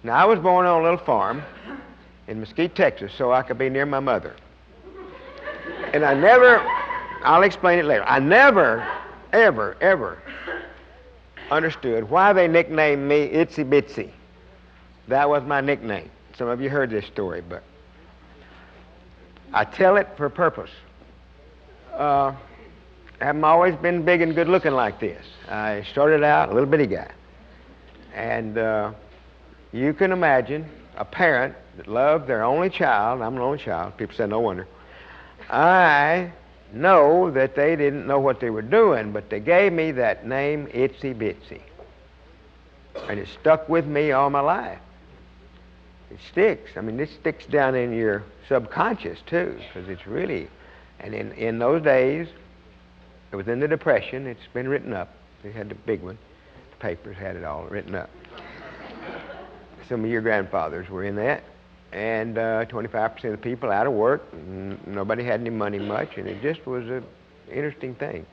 Now, I was born on a little farm in Mesquite, Texas, so I could be near my mother. And I never, I'll explain it later, I never, ever understood why they nicknamed me Itsy Bitsy. That was my nickname. Some of you heard this story, but I tell it for a purpose. I haven't always been big and good looking like this. I started out a little bitty guy. And you can imagine a parent that loved their only child. I'm an only child. People say, no wonder. I know that they didn't know what they were doing, but they gave me that name, Itsy Bitsy. And it stuck with me all my life. It sticks. I mean, it sticks down in your subconscious, too, because it's really... And in those days, it was in the Depression. It's been written up. They had the big one. The papers had it all written up. Some of your grandfathers were in that. And 25% of the people out of work. Nobody had any money much, and it just was an interesting thing.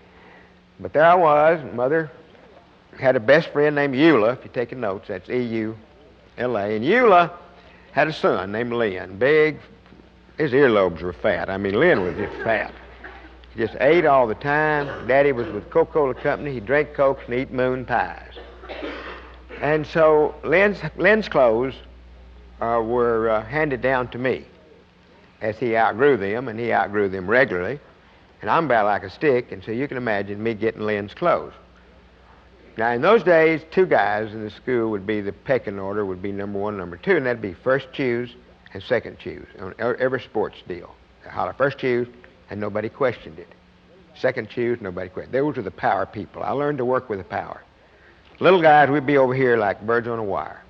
But there I was. Mother had a best friend named Eula. If you're taking notes, that's E-U-L-A. And Eula had a son named Lynn. Big. His earlobes were fat. I mean, Lynn was just fat. He just ate all the time. Daddy was with Coca-Cola Company. He drank Cokes and eat moon pies. And so Lynn's clothes were handed down to me as he outgrew them, and he outgrew them regularly. And I'm about like a stick, and so you can imagine me getting Lynn's clothes. Now, in those days, two guys in the school would be the pecking order, would be number one, number two, and that'd be first shoes and second shoes on every sports deal. They holler first shoes, and nobody questioned it. Second shoes, nobody questioned it. Those were the power people. I learned to work with the power. Little guys, we'd be over here like birds on a wire,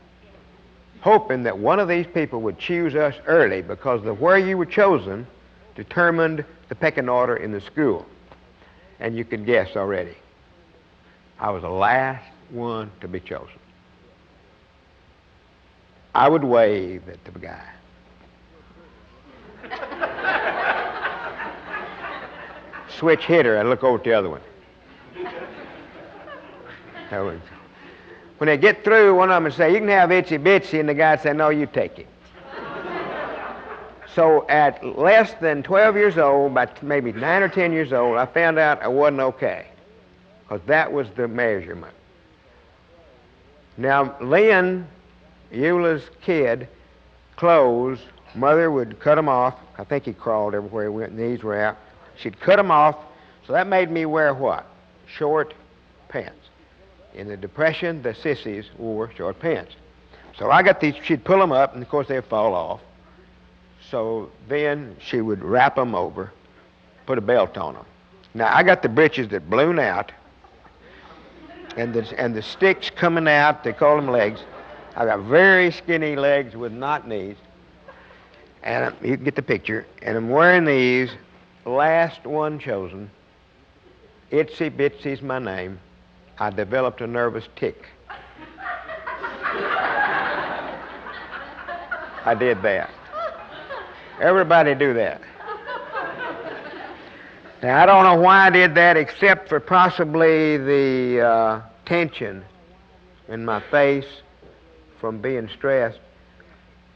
hoping that one of these people would choose us early, because the where you were chosen determined the pecking order in the school. And you could guess already. I was the last one to be chosen. I would wave at the guy. Switch hitter, I'd look over at the other one. When they get through, one of them would say, you can have Itsy Bitsy, and the guy would say, no, you take it. So at less than 12 years old, by maybe 9 or 10 years old, I found out I wasn't okay, because that was the measurement. Now, Lynn, Eula's kid, clothes, mother would cut them off. I think he crawled everywhere he went, knees were out. She'd cut them off, so that made me wear what? Short pants. In the Depression, the sissies wore short pants. So I got these, she'd pull them up, and of course they'd fall off. So then she would wrap them over, put a belt on them. Now I got the breeches that balloon out, and the sticks coming out, they call them legs. I got very skinny legs with not knees. And you can get the picture. And I'm wearing these, last one chosen. Itsy Bitsy's my name. I developed a nervous tick. I did that. Everybody do that. Now, I don't know why I did that, except for possibly the tension in my face from being stressed.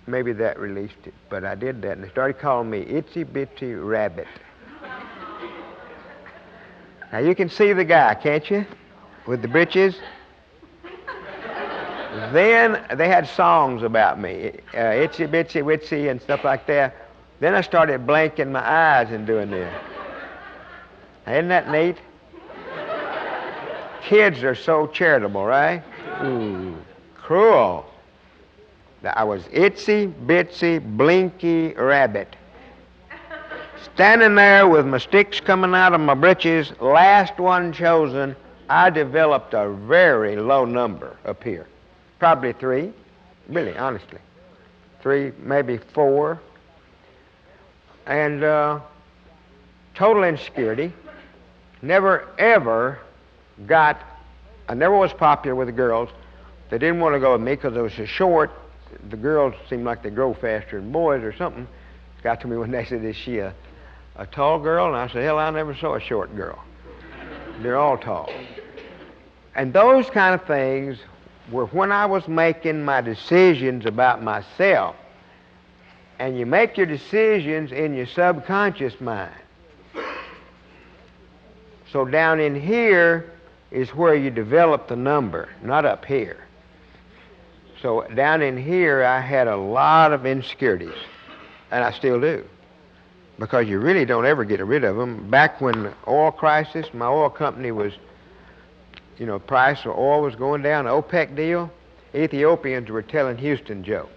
Maybe that released it, but I did that, and they started calling me Itsy Bitsy Rabbit. Now, you can see the guy, can't you, with the breeches? Then they had songs about me, Itsy Bitsy Witsy and stuff like that. Then I started blinking my eyes and doing this. Isn't that neat? Kids are so charitable, right? Ooh, cruel. I was Itsy Bitsy Blinky Rabbit. Standing there with my sticks coming out of my breeches, last one chosen, I developed a very low number up here. Probably 3, really, honestly. 3, maybe 4. And total insecurity. Never, ever I never was popular with the girls. They didn't want to go with me because I was so short. The girls seemed like they grow faster than boys or something. Got to me when they said, is she a tall girl? And I said, hell, I never saw a short girl. They're all tall. And those kind of things were when I was making my decisions about myself. And you make your decisions in your subconscious mind. So down in here is where you develop the number, not up here. So down in here, I had a lot of insecurities, and I still do, because you really don't ever get rid of them. Back when the oil crisis, my oil company was, price of oil was going down, the OPEC deal, Ethiopians were telling Houston jokes.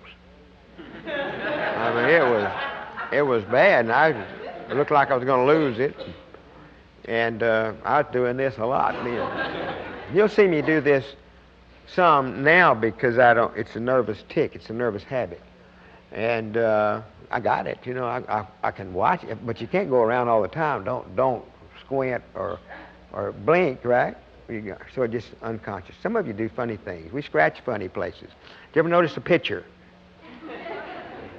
I mean, it was bad, and it looked like I was going to lose it. And I was doing this a lot. You'll see me do this some now because it's a nervous tick, it's a nervous habit. And I got it, I can watch it, but you can't go around all the time. Don't squint or blink, right? So it's just unconscious. Some of you do funny things. We scratch funny places. Did you ever notice a pitcher?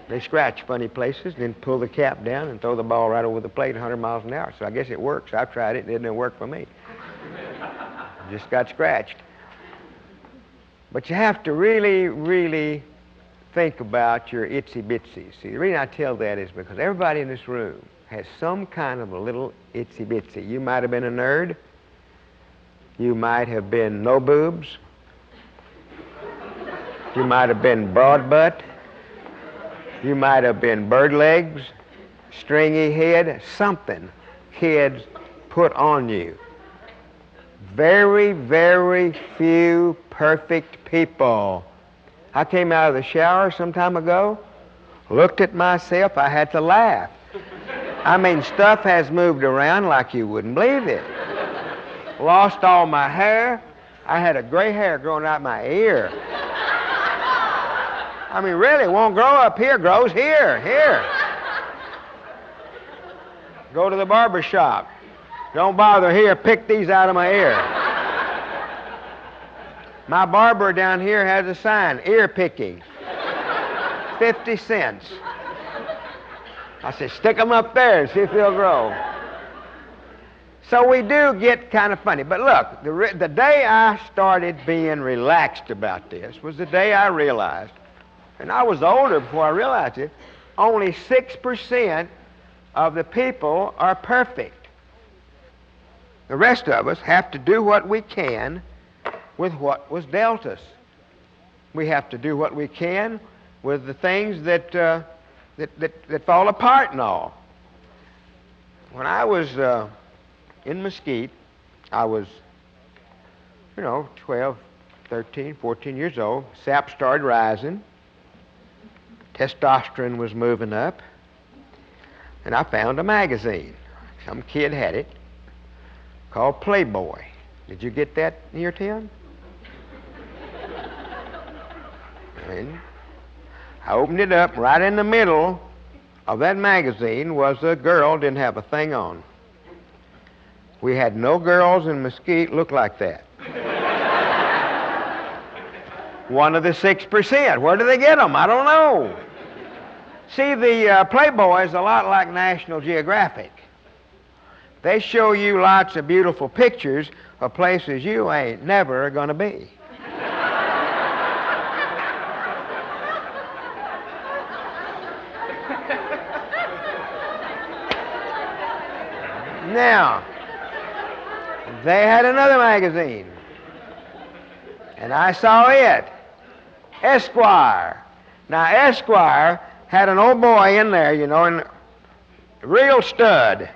They scratch funny places, then pull the cap down and throw the ball right over the plate 100 miles an hour. So I guess it works. I've tried it, and it didn't work for me. Just got scratched. But you have to really, really think about your itsy bitsy. See, the reason I tell that is because everybody in this room has some kind of a little itsy bitsy. You might have been a nerd. You might have been no boobs. You might have been broad butt. You might have been bird legs, stringy head, something kids put on you. Very, very few perfect people. I came out of the shower some time ago, looked at myself, I had to laugh. I mean, stuff has moved around like you wouldn't believe it. Lost all my hair. I had a gray hair growing out my ear. I mean, really, it won't grow up here, grows here. Go to the barber shop. Don't bother here, pick these out of my ear. My barber down here has a sign, ear picking, 50 cents. I said, stick them up there and see if they'll grow. So we do get kind of funny. But look, the day I started being relaxed about this was the day I realized, and I was older before I realized it, only 6% of the people are perfect. The rest of us have to do what we can with what was dealt us. We have to do what we can with the things that fall apart and all. When I was in Mesquite, I was, 12, 13, 14 years old. Sap started rising. Testosterone was moving up. And I found a magazine. Some kid had it, called Playboy. Did you get that in your town? And I opened it up. Right in the middle of that magazine was a girl, didn't have a thing on. We had no girls in Mesquite look like that. One of the 6%. Where do they get them? I don't know. See, the Playboy is a lot like National Geographic. They show you lots of beautiful pictures of places you ain't never going to be. Now, they had another magazine, and I saw it, Esquire. Now, Esquire had an old boy in there, and a real stud.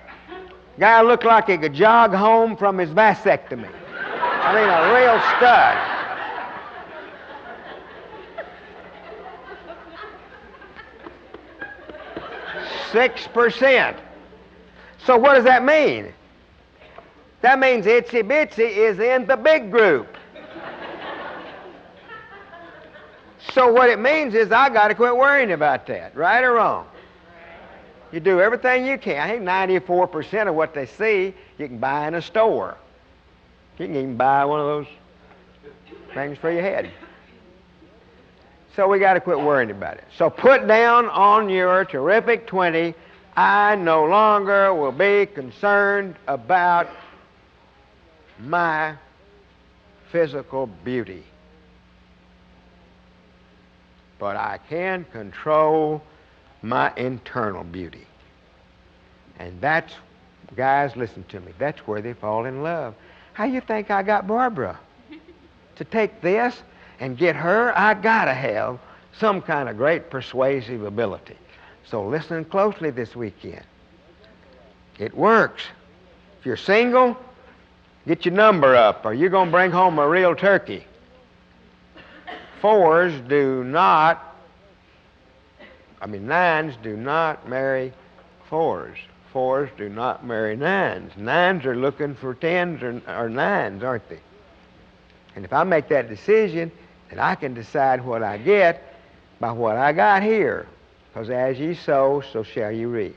Guy looked like he could jog home from his vasectomy. I mean, a real stud. 6%. So what does that mean? That means Itsy Bitsy is in the big group. So what it means is I got to quit worrying about that, right or wrong. You do everything you can. I think 94% of what they see you can buy in a store. You can even buy one of those things for your head. So we got to quit worrying about it. So put down on your terrific 20, I no longer will be concerned about my physical beauty. but I can control my internal beauty. And that's, guys, listen to me, that's where they fall in love. How you think I got Barbara? To take this and get her, I gotta have some kind of great persuasive ability. So listen closely this weekend. It works. If you're single, get your number up, or you're going to bring home a real turkey. Nines do not marry fours. Fours do not marry nines. Nines are looking for tens or nines, aren't they? And if I make that decision, then I can decide what I get by what I got here. Because as ye sow, so shall you reap.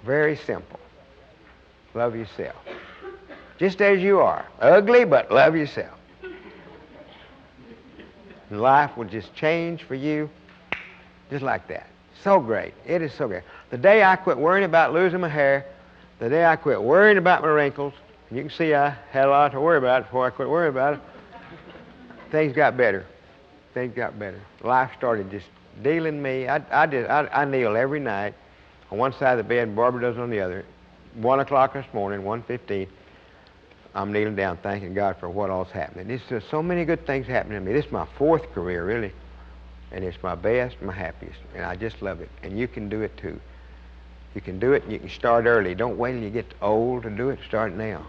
Very simple. Love yourself. Just as you are. Ugly, but love yourself. And life will just change for you just like that. So great. It is so great. The day I quit worrying about losing my hair, the day I quit worrying about my wrinkles, and you can see I had a lot to worry about before I quit worrying about it, things got better. Things got better. Life started just dealing me. I kneel every night on one side of the bed, and Barbara does on the other. 1 o'clock this morning, 1:15, I'm kneeling down thanking God for what all's happening. There's just so many good things happening to me. This is my 4th career, really. And it's my best, my happiest. And I just love it. And you can do it too. You can do it, and you can start early. Don't wait till you get old to do it. Start now.